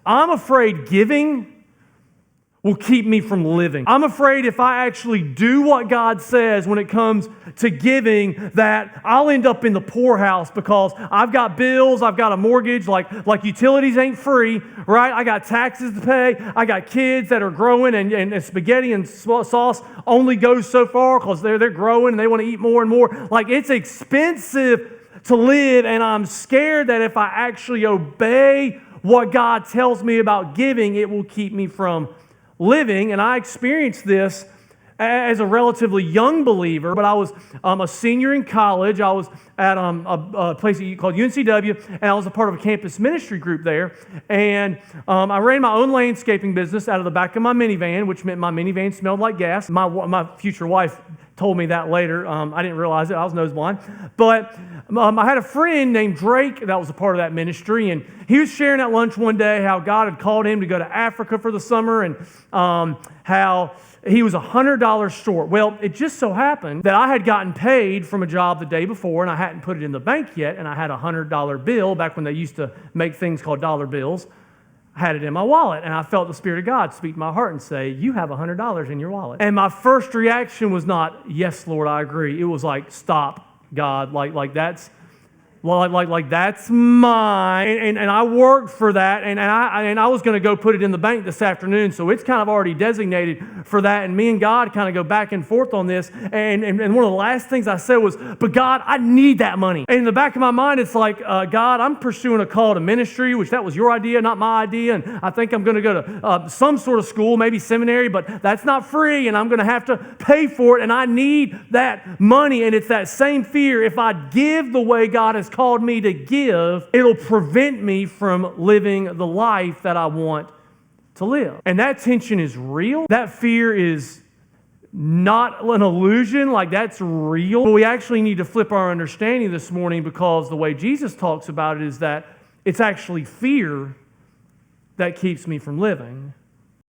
I'm afraid giving will keep me from living. I'm afraid if I actually do what God says when it comes to giving, that I'll end up in the poorhouse because I've got bills, I've got a mortgage, like utilities ain't free, right? I got taxes to pay, I got kids that are growing, and spaghetti and sauce only goes so far because they're growing and they want to eat more and more. Like, it's expensive to live, and I'm scared that if I actually obey what God tells me about giving, it will keep me from living. And I experienced this as a relatively young believer, but I was a senior in college. I was at a place called UNCW, and I was a part of a campus ministry group there. And I ran my own landscaping business out of the back of my minivan, which meant my minivan smelled like gas. My future wife told me that later. I didn't realize it. I was nose blind. But I had a friend named Drake that was a part of that ministry, and he was sharing at lunch one day how God had called him to go to Africa for the summer, and how he was $100 short. Well, it just so happened that I had gotten paid from a job the day before, and I hadn't put it in the bank yet, and I had a $100 bill back when they used to make things called dollar bills. I had it in my wallet, and I felt the Spirit of God speak to my heart and say, you have $100 in your wallet. And my first reaction was not, yes, Lord, I agree. It was like, stop, God, like that's mine. And I worked for that, and I was going to go put it in the bank this afternoon, so it's kind of already designated for that. And me and God kind of go back and forth on this. And one of the last things I said was, but God, I need that money. And in the back of my mind, it's like, God, I'm pursuing a call to ministry, which that was your idea, not my idea. And I think I'm going to go to some sort of school, maybe seminary, but that's not free, and I'm going to have to pay for it. And I need that money. And it's that same fear. If I give the way God has called me to give, it'll prevent me from living the life that I want to live. And that tension is real. That fear is not an illusion, like that's real. But we actually need to flip our understanding this morning, because the way Jesus talks about it is that it's actually fear that keeps me from living.